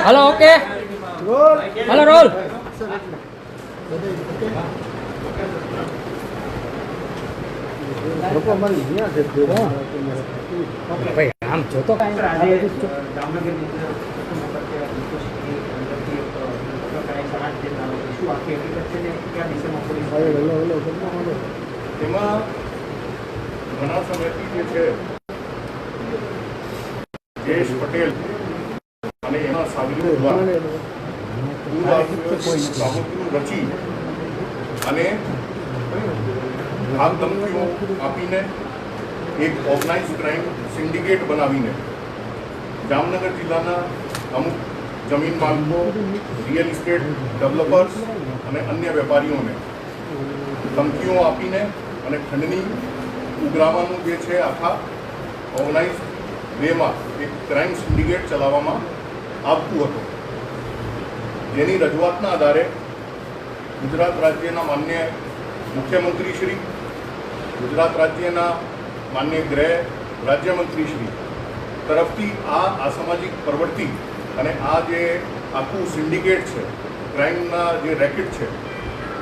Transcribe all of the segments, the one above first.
Hello okay hello role भाई आम जो तो घना समयથી જે છે જયેશ પટેલ અને એના સાગરીતો દ્વારા બાબતનું રચી અને આગ ધમકીઓ આપીને એક ઓર્ગેનાઇઝ ક્રાઇમ સિન્ડિકેટ બનાવીને જામનગર જિલ્લાના અમુક જમીન માલિકો રિયલ એસ્ટેટ ડેવલપર્સ અને અન્ય વેપારીઓને ધમકીઓ આપીને અને ખંડની ઉઘરાવાનું જે છે આખા ઓર્ગેનાઇઝ વેમાં એક ક્રાઇમ સિન્ડિકેટ ચલાવવામાં આવતું હતું, જેની રજૂઆતના આધારે ગુજરાત રાજ્યના માન્ય મુખ્યમંત્રી શ્રી, ગુજરાત રાજ્યના માન્ય ગૃહ રાજ્યમંત્રીશ્રી તરફથી આ અસામાજિક પ્રવૃત્તિ અને આ જે આખું સિન્ડિકેટ છે, ક્રાઇમના જે રેકેટ છે,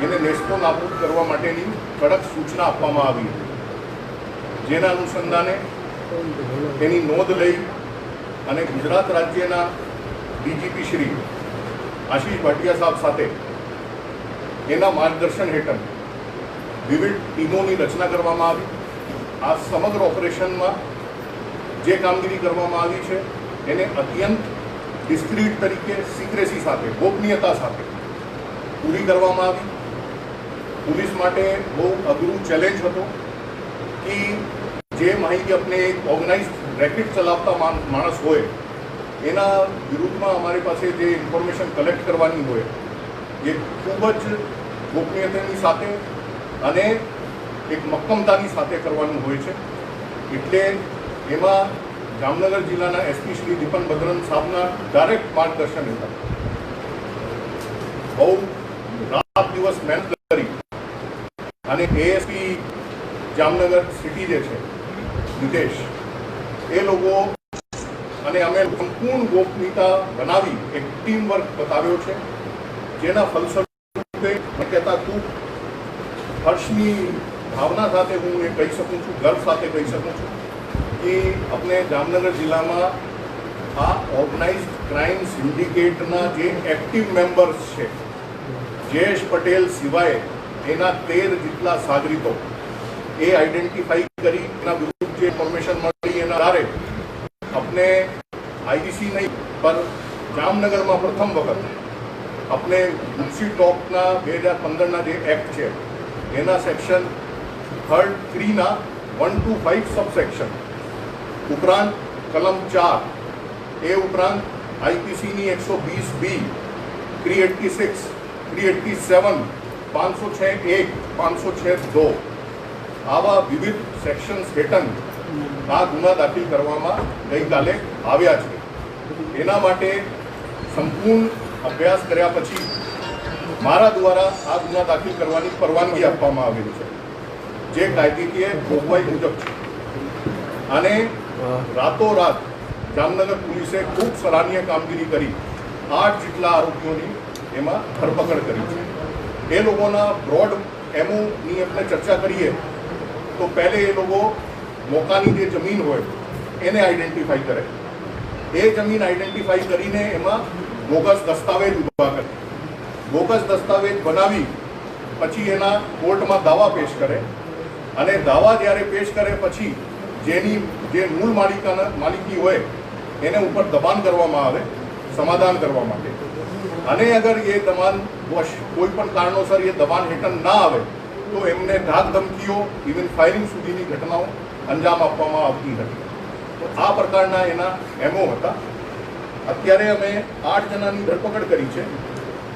એને નેસ્તો નાબૂદ કરવા માટેની કડક સૂચના આપવામાં આવી હતી, જેના અનુસંધાને તેની નોંધ લઈ અને ગુજરાત રાજ્યના ડીજીપી શ્રી આશીષ ભાટિયા સાહેબ સાથે એના માર્ગદર્શન હેઠળ વિવિધ ટીમોની રચના કરવામાં આવી। આ સમગ્ર ઓપરેશનમાં જે કામગીરી કરવામાં આવી છે એને અત્યંત ડિસ્ક્રીટ તરીકે સિક્રેસી સાથે, ગોપનીયતા સાથે પૂરી કરવામાં આવી। पुलिस माटे बहुत अघरू चैलेंज હતો कि जे माहिती अपने एक ऑर्गेनाइज रेकेट चलावता माणस होय एना विरुद्धમાં અમારી પાસે જે ઇન્ફોર્મેશન કલેક્ટ કરવાની હોય એ ખૂબ જ ગોપનીયતાની સાથે અને એક મક્કમતાની સાથે કરવાનું હોય છે। એટલે એમાં જામનગર જિલ્લાના એસપી શ્રી દીપન બદ્રન સાહેબના ડાયરેક્ટ માર્ગદર્શન હેઠળ બહુ રાત દિવસ મહેનત કરી અને એએસપી જામનગર સિટી જે છે નિતેશ એ લોકો અને અમે સંપૂર્ણ ગોપનીયતા બનાવી એક ટીમ વર્ક બતાવ્યો છે, જેના ફલસ્વરૂપે કહેતા ખૂબ હર્ષની ભાવના સાથે હું એ કહી શકું છું, ગર્વ સાથે કહી શકું છું કે આપણે જામનગર જિલ્લામાં આ ઓર્ગેનાઇઝડ ક્રાઇમ સિન્ડિકેટના જે એક્ટિવ મેમ્બર્સ છે જયેશ પટેલ સિવાય એના 13 જેટલા સાગરીતો એ આઈડેન્ટિફાઈ કરી એના વિરુદ્ધ જે ઇન્ફોર્મેશન મળી એના આધારે अपने आईबीसी नहीं पर जामनगर में प्रथम वक्त अपने मुंशी टॉपना 2015 जे एक्ट है एना सेक्शन 3 ना 125 सब सेक्शन उपरांत कलम 4 ए उपरांत आईपीसी नी 120 बी 386 387 506 1 506 2 आवा विविध सेक्शन्स हेठन आ गुना दाखिल करवामां गईकाले आव्या छे। एना माटे संपूर्ण अभ्यास कर्या पछी मारा द्वारा आ गुना दाखिल करवानी परवानगी आपवामां आवेली छे, जे कायदेकीय जोगवाई मुजब छे। अने रातोरात जामनगर पुलिसे खूब सराहनीय कामगीरी करी 8 जेटला आरोपीओनी एमां धरपकड़ करी छे। ए लोगोना ब्रॉड एमओनी आपणे चर्चा करीए तो पहले ए लोगो मोकानी जे जमीन होय एने आइडेंटिफाई करे, ए जमीन आइडेंटिफाई करीने एमां बोगस दस्तावेज उभा करे, बोगस दस्तावेज बनावी पछी एना कोर्टमां दावा पेश करे अने दावा ज्यारे पेश करे पछी जेनी जे मूल मालिकी होय एने उपर दबाण करवामां आवे समाधान करवा माटे। अने अगर ये दबाण वश कोई पण कारणोसर ये दबाण हेठळ ना आवे तो एमने धाक धमकीओ इवन फायरिंग सुधीनी घटनाओ अंजाम आपवामां आवती हती। तो आ प्रकारना एना एमओ हता। अत्यारे अमे 8 जणानी धरपकड़ करी छे,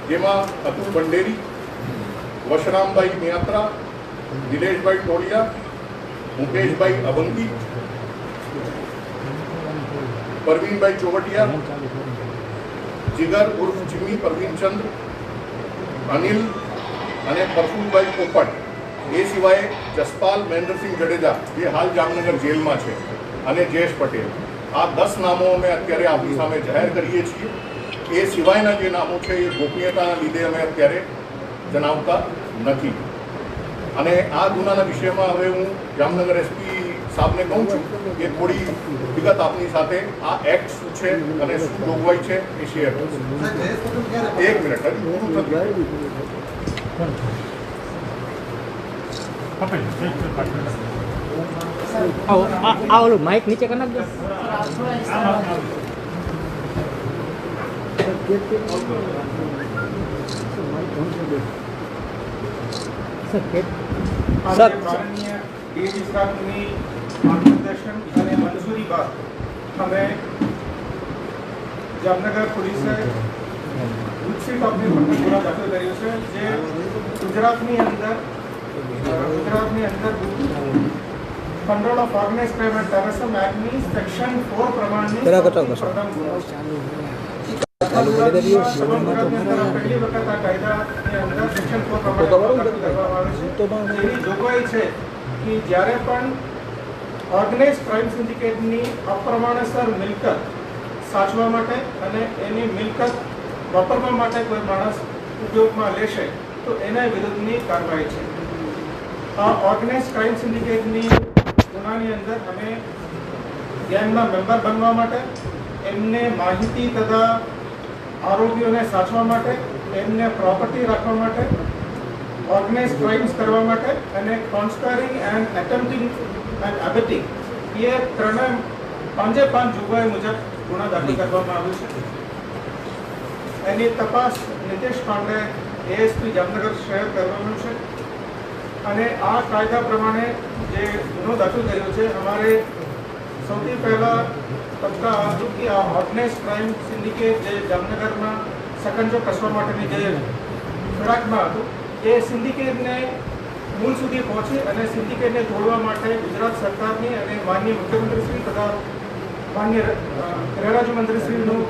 जेमां अतुल भंडेरी, वशरामभाई मियात्रा, दिलेशभाई टोलिया, मुकेशभाई अबंगी, परवीनभाई चोवटिया, जिगर उर्फ जिमी परवीन चंद्र, अनिल अने प्रफुल्लभाई पोपट, ए सिवाय जसपाल महेंद्रसिंह जडेजा जे हाल जामनगर जेल में है અને જયેશ પટેલ, આ 10 નામો અમે અત્યારે આપણી સામે જાહેર કરીએ છીએ. એ સિવાયના જે નામો છે એ ગોપનીયતાના લીધે અમે અત્યારે જણાવતા નથી. અને આ ગુનાના વિષયમાં હવે હું જામનગર એસપી સાહેબને કહું છું કે થોડી વિગત આપની સાથે આ એક્ટ શું છે અને શું જોગવાઈ છે એ શેર કરશે. એક મિનિટ હજી પૂરું થતું. ઓલું માઇક નીચે કરી નાખજો. સર માનનીય ડીએસપી સાહેબની માર્ગદર્શન અને મંજૂરી બાદ અમે જામનગર પોલીસે વિકસિત ટોપની પર ગુનો દાખલ કર્યો છે, જે ગુજરાતની અંદર control of organise crime and terrorism એક્ટની સેક્શન 4 પ્રમાણની પ્રથમ ગુનો છે. પહેલી વખત આ કાયદાની અંદર સેક્શન 4 પ્રમાણે કરવામાં આવે છે. એની જોગવાઈ છે કે જ્યારે પણ ઓર્ગેનાઇઝ ક્રાઇમ સિન્ડિકેટની અપ્રમાણસર મિલકત સાચવા માટે અને એની મિલકત વાપરવા માટે કોઈ માણસ ઉપયોગમાં લેશે તો એના વિરુદ્ધની કાર્યવાહી છે. આ ઓર્ગેનાઇઝ ક્રાઇમ સિન્ડિકેટની ગુનાની અંદર અમે ગેંગના મેમ્બર બનવા માટે, એમને માહિતી તથા આરોપીઓને સાચવા માટે, એમને પ્રોપર્ટી રાખવા માટે, ઓર્ગેનાઇઝ ક્રાઇમ્સ કરવા માટે અને કોન્સ્પાયરિંગ એન્ડ એટેમ્પ્ટિંગ એન્ડ એબેટિંગ એ પાંચે પાંચ જોગવાઈ મુજબ ગુના દાખલ કરવામાં આવ્યો છે. એની તપાસ નિતેશ પાંડે એએસપી જામનગર શહેર કરવાનું છે. અને આ કાયદા પ્રમાણે જે ગુનો દાખલ કર્યો છે, અમારે સૌથી પહેલાં તબક્કા હતું કે આ ઓર્ગેનાઇઝ ક્રાઇમ સિન્ડિકેટ જે જામનગરમાં સકંજો કસવા માટેની જે ફિરાકમાં હતું, એ સિન્ડિકેટને મૂળ સુધી પહોંચી અને સિન્ડિકેટને તોડવા માટે ગુજરાત સરકારની અને માનનીય મુખ્યમંત્રીશ્રી તથા માનનીય ગૃહ રાજ્યમંત્રીશ્રીનું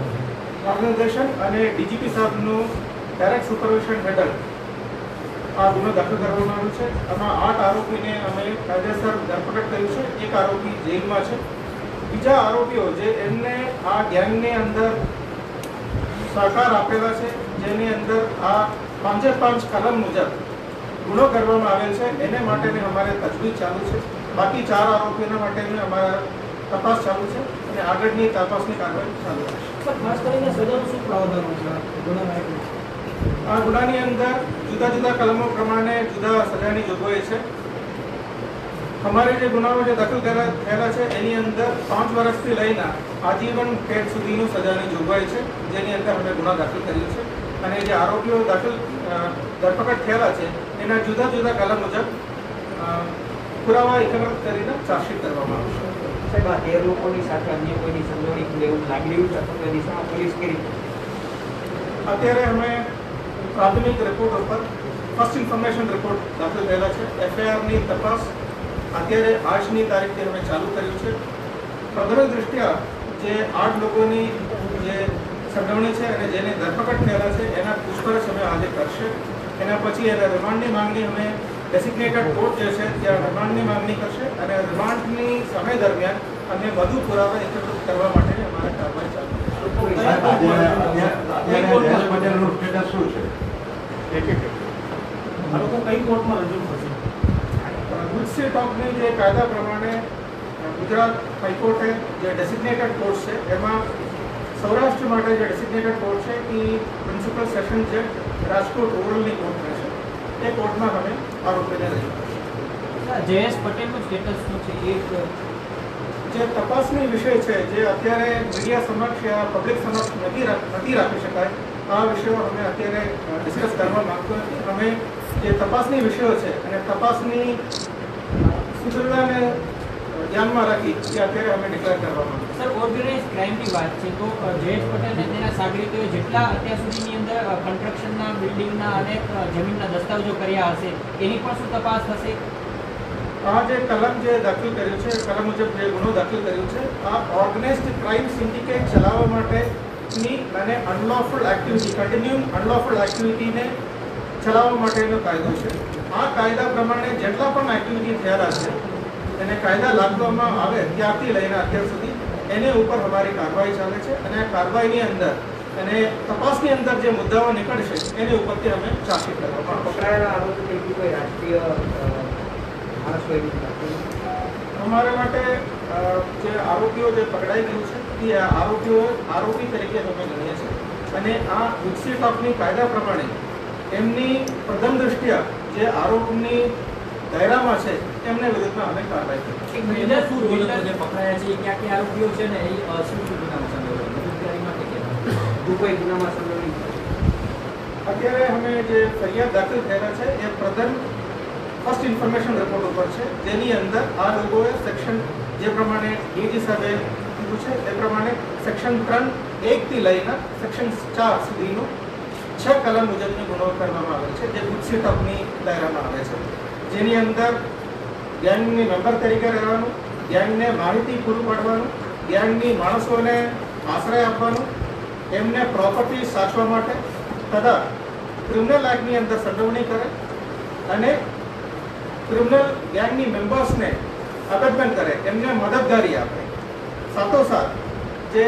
માર્ગદર્શન અને ડીજીપી સાહેબનું ડાયરેક્ટ સુપરવિઝન હેઠળ આ ગુનો દાખલ કરવામાં આવ્યો છે. આમાં 8 આરોપીને અમે કાયદેસર ધરપકડ કર્યું છે. એક આરોપી જેલમાં છે. બીજા આરોપીઓ જે એમને આ ગેંગની અંદર સહકાર આપેલા છે, જેની અંદર આ 5 કલમ મુજબ ગુનો કરવામાં આવેલ છે, એને માટેની અમારે તજવીજ ચાલુ છે. બાકી 4 આરોપીઓના માટેની અમારા તપાસ ચાલુ છે અને આગળની તપાસની કાર્યવાહી ચાલુ છે. ખાસ કરીને સજાનું શું પ્રાવધાન છે આ ગુનાની અંદર જુદા જુદા કલમો પ્રમાણે જુદા સજાની જોગવાઈ છે. અમારે જે ગુનાઓ જે દાખલ થયેલા છે એની અંદર 5 વર્ષથી લઈને આજીવન કેદ સુધીનું સજાની જોગવાઈ છે, જેની અંદર અમે ગુના દાખલ કર્યો છે. અને જે આરોપીઓ ધરપકડ થયેલા છે એના જુદા જુદા કલમ મુજબ પુરાવા એકત્રિત કરીને ચાર્જશીટ કરવામાં આવશે. સાહેબ, આ 13 લોકોની સાથે અન્ય કોઈની સંડોવણી એવું લાગી રહ્યું છે અથવા તો દિશામાં પોલીસ કરી? અત્યારે અમે પ્રાથમિક રિપોર્ટ ઉપર ફર્સ્ટ ઇન્ફોર્મેશન રિપોર્ટ દાખલ થયેલા છે. એફઆઈઆરની તપાસ અત્યારે આજની તારીખથી અમે ચાલુ કર્યું છે. પ્રથમ દૃષ્ટિયા જે 8 લોકોની જે સંડોવણી છે અને જેને ધરપકડ થયેલા છે એના પૂછપરછ અમે આજે કરશે. એના પછી એના રિમાન્ડની માંગણી અમે ડેસિગ્નેટેડ કોર્ટ જે છે ત્યાં રિમાન્ડની માંગણી કરશે અને રિમાન્ડની સમય દરમિયાન અમે વધુ પુરાવા એકત્રિત કરવા માટે અમારે કાર્યવાહી ચાલુ છે. આ લોકો કઈ કોર્ટમાં રજૂ થશે? ગુજસી ટોકની જે કાયદા પ્રમાણે ગુજરાત હાઈકોર્ટે જે ડેસિગ્નેટેડ કોર્ટ છે એમાં સૌરાષ્ટ્ર માટે જે ડેસિગ્નેટેડ કોર્ટ છે એ પ્રિન્સિપલ સેશન જજ રાજકોટ રૂરલની કોર્ટ રહેશે. એ કોર્ટમાં અમે આરોપીને રજૂ કરીશું. જયેશ પટેલનું સ્ટેટસ શું છે? એક જે તપાસની વિષય છે જે અત્યારે મીડિયા સમક્ષ યા પબ્લિક સમક્ષ નથી રાખી શકાય, આ વિષયો અમે અત્યારે ડિસ્કસ કરવા માંગતો નથી. અમે જે તપાસની વિષયો છે અને તપાસની સુદૃઢતાને ધ્યાનમાં રાખી કે અત્યારે અમે ડિક્લેર કરવા માંગીએ. સર, ઓર્ગેનાઇઝ ક્રાઇમની વાત છે તો જયેશ પટેલ અને તેના સાગરીતોએ જેટલા અત્યાર સુધીની અંદર કન્સ્ટ્રક્શનના, બિલ્ડિંગના અને જમીનના દસ્તાવેજો કર્યા હશે એની પણ શું તપાસ થશે? આ જે કલમ જે દાખલ કર્યું છે, કલમ મુજબ જે ગુનો દાખલ કર્યો છે, આ ઓર્ગેનાઇઝડ ક્રાઇમ સિન્ડિકેટ ચલાવવા માટેની અને અનલોફુલ એક્ટિવિટી, કન્ટિન્યુઇંગ અનલોફુલ એક્ટિવિટીને ચલાવવા માટેનો કાયદો છે. આ કાયદા પ્રમાણે જેટલા પણ એક્ટિવિટી થયેલા છે એને કાયદા લાગવામાં આવે ત્યારથી લઈને અત્યાર સુધી એની ઉપર અમારી કાર્યવાહી ચાલે છે અને આ કાર્યવાહીની અંદર અને તપાસની અંદર જે મુદ્દાઓ નીકળશે એની ઉપરથી અમે ચાર્જશીટ કરવામાં આવશે. પકડાયેલા આરોપી પૈકી કોઈ રાષ્ટ્રીય માણસ હોય અમારા માટે જે આરોપીઓ જે પકડાઈ ગયું છે એ આરોપી તરીકે અમે ગણીએ છીએ અને આ વિકસિત ટોકની કાયદા પ્રમાણે એમની પ્રથમ દૃષ્ટિએ જે આરોપની દાયરામાં છે એમને વિરુદ્ધમાં અમે કાર્યવાહી કરી. એક બિલ્ડર શું જે પકડાયા છે ક્યાં ક્યાં આરોપીઓ છે ને એ શું શું ગુનામાં સંડોવાયેલા બેરોજગારી માટે કે કોઈ ગુનામાં સંડોવાયેલી અત્યારે અમે જે ફરિયાદ દાખલ થયેલા છે એ ફર્સ્ટ ઇન્ફોર્મેશન રિપોર્ટ ઉપર છે જેની અંદર આ લોકોએ સેક્શન જે પ્રમાણે ડીજી સાહેબે કીધું છે એ પ્રમાણે સેક્શન 3(1) થી લઈને સેક્શન 4 સુધીનો 6 કલમ મુજબની ગુનો કરવામાં આવે છે જે ગુજસી ટોકની દાયરામાં આવે છે, જેની અંદર ગેંગની મેમ્બર તરીકે રહેવાનું, ગેંગને માહિતી પૂરું પાડવાનું, ગેંગની માણસોને આશ્રય આપવાનું, એમને પ્રોપર્ટી સાચવા માટે તથા ક્રિમિનલ એક્ટની અંદર સંડોવણી કરે અને ક્રિમિનલ ગેંગની મેમ્બર્સને અબેટમેન્ટ કરે, એમને મદદગારી આપે. સાથોસાથ જે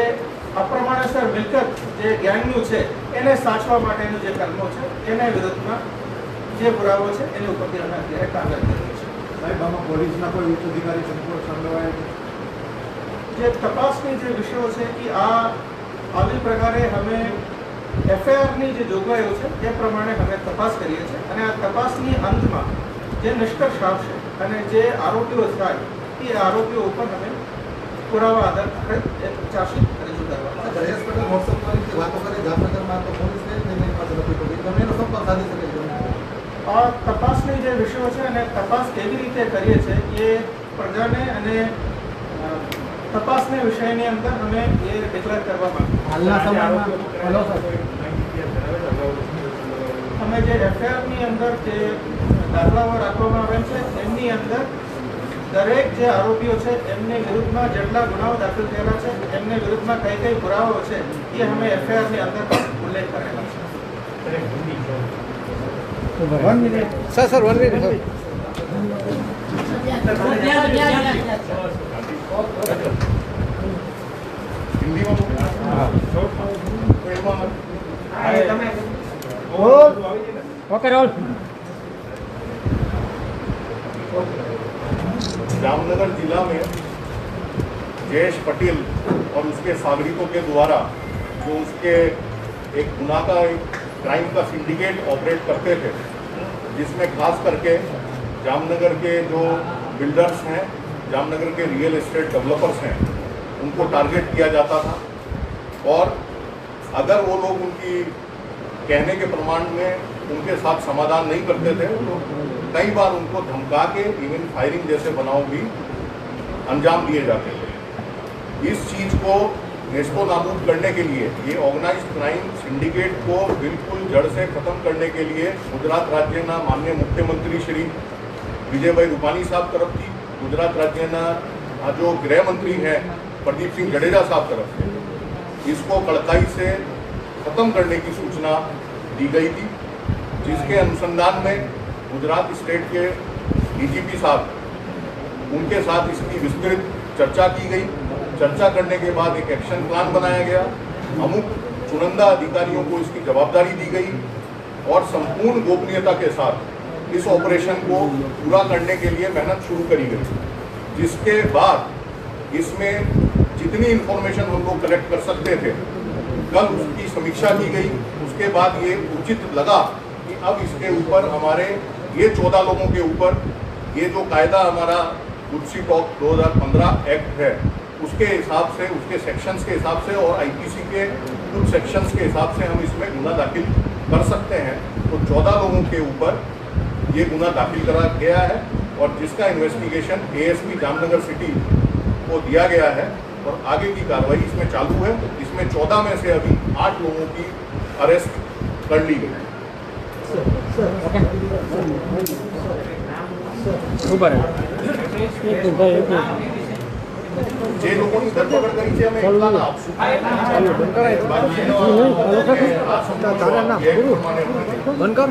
અપ્રમાણસર મિલકત જે ગેંગનું છે એને સાચવા માટેનું જે કર્મો છે એના વિરુદ્ધમાં જે પુરાવો છે એની ઉપરથી અમે અત્યારે કાર્યવાહી કરીએ છીએ. સાહેબ, આમાં પોલીસના કોઈ ઉચ્ચ અધિકારી સંડોવાયેલ જે તપાસની જે વિષયો છે કે આવી પ્રકારે અમે એફઆઈઆરની જે જોગવાઈઓ છે એ પ્રમાણે અમે તપાસ કરીએ છીએ અને આ તપાસની અંતમાં જે નિષ્કર્ષ આવશે અને જે આરોપીઓ થાય એ આરોપીઓ ઉપર અમે પુરાવા આધારિત ચાર્જશીટ રજૂ કરવા. જયેશ પટેલ વોટ્સઅપ પર વાતો કરે જામનગરમાં, તો પોલીસ કઈ રીતે એની પાસે નથી પડી, તમે એનો સંપર્ક સાધી શકે છે? આ તપાસની જે વિષયો છે અને તપાસ કેવી રીતે કરીએ છીએ એ પ્રજાને અને તપાસના વિષયની અંદર અમે એ ડિક્લેર કરવા માંગીએ. હાલના સમયમાં અમે જે એફઆઈઆરની અંદર જે દાખલાઓ રાખવામાં આવેલ છે એમની અંદર દરેક જે આરોપીઓ છે એમની વિરુદ્ધમાં જેટલા ગુનાઓ દાખલ થયેલા છે એમને વિરુદ્ધમાં કઈ કઈ પુરાવાઓ છે એ અમે એફઆઈઆરની અંદર ઉલ્લેખ કરેલા છે. સર 1 મિનિટ હિન્દીમાં ઓકે રોલ. जामनगर जिला में जयेश पटेल और उसके सागरितों के द्वारा जो उसके एक गुना का एक क्राइम का सिंडिकेट ऑपरेट करते थे, जिसमें खास करके जामनगर के जो बिल्डर्स हैं, जामनगर के रियल एस्टेट डेवलपर्स हैं, उनको टारगेट किया जाता था और अगर वो लोग उनकी कहने के प्रमाण में उनके साथ समाधान नहीं करते थे तो कई बार उनको धमका के इवन फायरिंग जैसे बनाव भी अंजाम दिए जाते थे. इस चीज़ को नेस्तो नाबूद करने के लिए, ये ऑर्गेनाइज्ड क्राइम सिंडिकेट को बिल्कुल जड़ से खत्म करने के लिए गुजरात राज्यના माननीय मुख्यमंत्री श्री विजयभाई रूपानी साहब तरफ थी, गुजरात राज्यના जो गृह मंत्री हैं प्रदीप सिंह जडेजा साहब तरफ से इसको कड़काई से खत्म करने की सूचना दी गई थी, जिसके अनुसंधान में गुजरात स्टेट के डीजीपी साहब उनके साथ इसकी विस्तृत चर्चा की गई. चर्चा करने के बाद एक एक्शन प्लान बनाया गया, अमुक चुनिंदा अधिकारियों को इसकी जवाबदारी दी गई और संपूर्ण गोपनीयता के साथ इस ऑपरेशन को पूरा करने के लिए मेहनत शुरू करी गई. जिसके बाद इसमें जितनी इंफॉर्मेशन हम लोग कलेक्ट कर सकते थे कल उसकी समीक्षा की गई. उसके बाद ये उचित लगा कि अब इसके ऊपर हमारे ये 14 लोगों के ऊपर ये जो कायदा हमारा गुजसी टॉक 2015 एक्ट है उसके हिसाब से, उसके सेक्शंस के हिसाब से और आईपीसी के कुछ सेक्शंस के हिसाब से हम इसमें गुना दाखिल कर सकते हैं. तो 14 लोगों के ऊपर ये गुना दाखिल करा गया है और जिसका इन्वेस्टिगेशन एएसपी जामनगर सिटी को दिया गया है और आगे की कार्रवाई इसमें चालू है. इसमें 14 में से अभी 8 लोगों की अरेस्ट कर ली गई. જે લોકોની ધરપકડ કરી છે અમે એકલાના આપશું. બંધ કર.